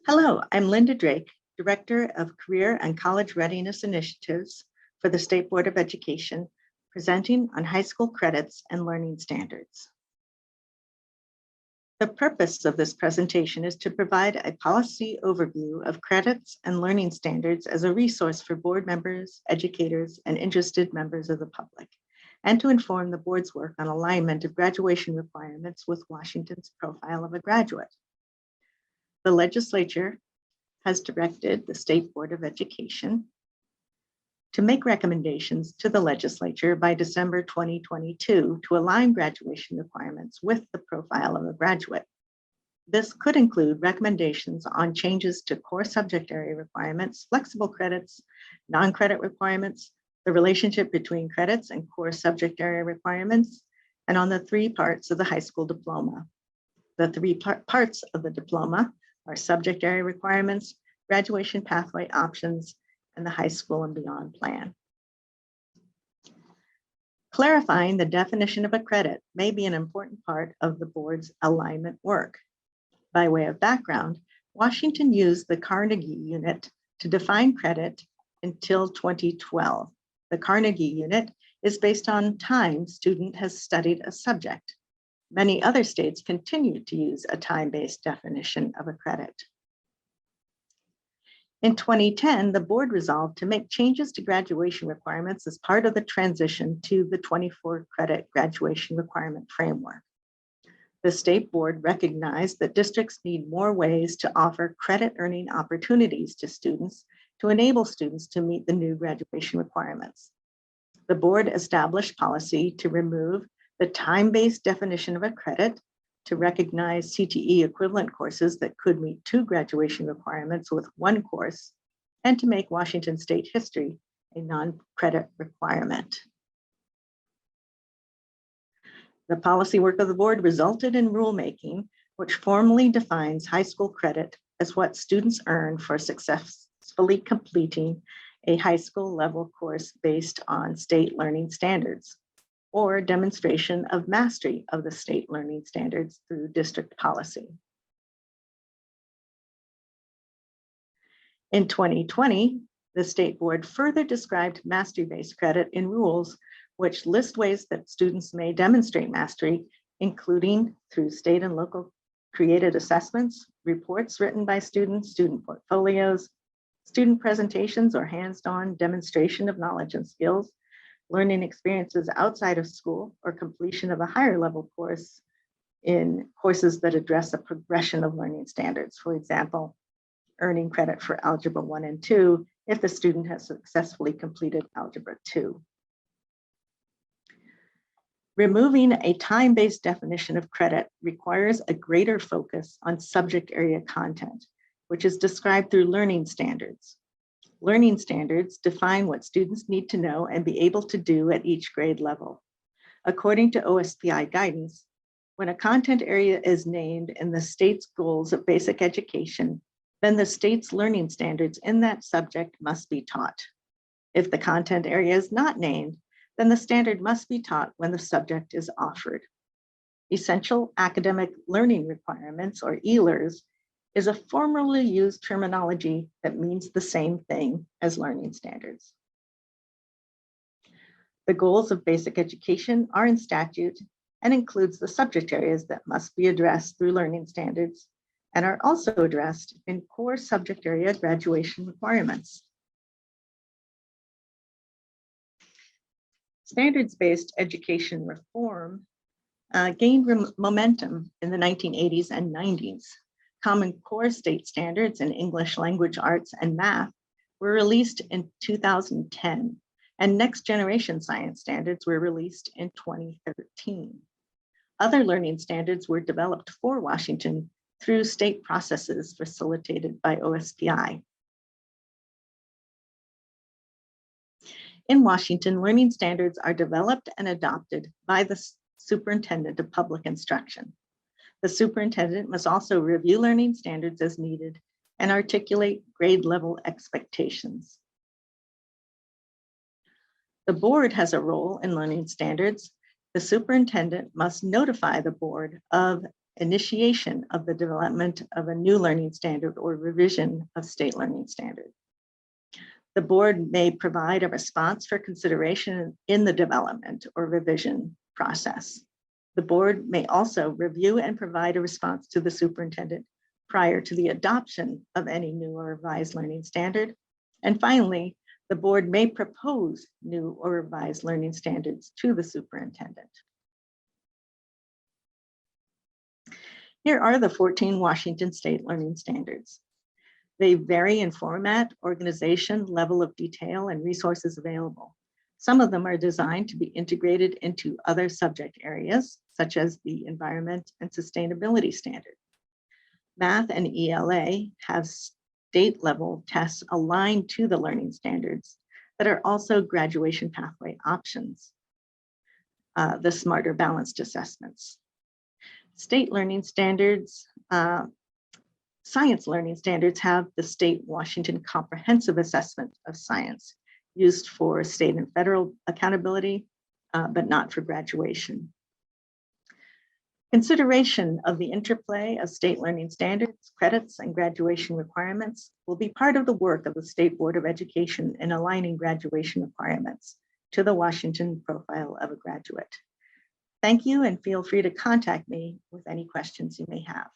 Hello, I'm Linda Drake, Director of Career and College-readiness Initiatives for the State Board of Education, presenting on high school credits and learning standards. The purpose of this presentation is to provide a policy overview of credits and learning standards as a resource for board members, educators, and interested members of the public, and to inform the board's work on alignment of graduation requirements with Washington's profile of a graduate. The legislature has directed the State Board of Education to make recommendations to the legislature by December 2022 to align graduation requirements with the profile of a graduate. This could include recommendations on changes to core subject area requirements, flexible credits, non-credit requirements, the relationship between credits and core subject area requirements, and on the three parts of the high school diploma. The three parts of the diploma are subject area requirements, graduation pathway options, and the high school and beyond plan. Clarifying the definition of a credit may be an important part of the board's alignment work. By way of background, Washington used the Carnegie Unit to define credit until 2012. The Carnegie Unit is based on time student has studied a subject. Many other states continue to use a time-based definition of a credit. In 2010, the board resolved to make changes to graduation requirements as part of the transition to the 24 credit graduation requirement framework. The state board recognized that districts need more ways to offer credit earning opportunities to students to enable students to meet the new graduation requirements. The board established policy to remove the time-based definition of a credit, to recognize CTE equivalent courses that could meet 2 graduation requirements with 1 course, and to make Washington State history a non-credit requirement. The policy work of the board resulted in rulemaking, which formally defines high school credit as what students earn for successfully completing a high school level course based on state learning standards, or demonstration of mastery of the state learning standards through district policy. In 2020, the state board further described mastery-based credit in rules which list ways that students may demonstrate mastery, including through state and local created assessments, reports written by students, student portfolios, student presentations or hands-on demonstration of knowledge and skills, learning experiences outside of school, or completion of a higher level course in courses that address a progression of learning standards. For example, earning credit for Algebra 1 and 2 if the student has successfully completed Algebra 2. Removing a time-based definition of credit requires a greater focus on subject area content, which is described through learning standards. Learning standards define what students need to know and be able to do at each grade level. According to OSPI guidance, when a content area is named in the state's goals of basic education, then the state's learning standards in that subject must be taught. If the content area is not named, then the standard must be taught when the subject is offered. Essential academic learning requirements, or ELRs, is a formally used terminology that means the same thing as learning standards. The goals of basic education are in statute and includes the subject areas that must be addressed through learning standards and are also addressed in core subject area graduation requirements. Standards-based education reform gained momentum in the 1980s and 90s. Common Core state standards in English language arts and math were released in 2010, and next generation science standards were released in 2013. Other learning standards were developed for Washington through state processes facilitated by OSPI. In Washington, learning standards are developed and adopted by the Superintendent of Public Instruction. The superintendent must also review learning standards as needed and articulate grade level expectations. The board has a role in learning standards. The superintendent must notify the board of initiation of the development of a new learning standard or revision of state learning standard. The board may provide a response for consideration in the development or revision process. The board may also review and provide a response to the superintendent prior to the adoption of any new or revised learning standard. And finally, the board may propose new or revised learning standards to the superintendent. Here are the 14 Washington State Learning Standards. They vary in format, organization, level of detail, and resources available. Some of them are designed to be integrated into other subject areas, such as the Environment and Sustainability Standard. Math and ELA have state-level tests aligned to the learning standards that are also graduation pathway options, the Smarter Balanced Assessments. State learning standards, science learning standards have the State Washington Comprehensive Assessment of Science, used for state and federal accountability, but not for graduation. Consideration of the interplay of state learning standards, credits, and graduation requirements will be part of the work of the State Board of Education in aligning graduation requirements to the Washington profile of a graduate. Thank you, and feel free to contact me with any questions you may have.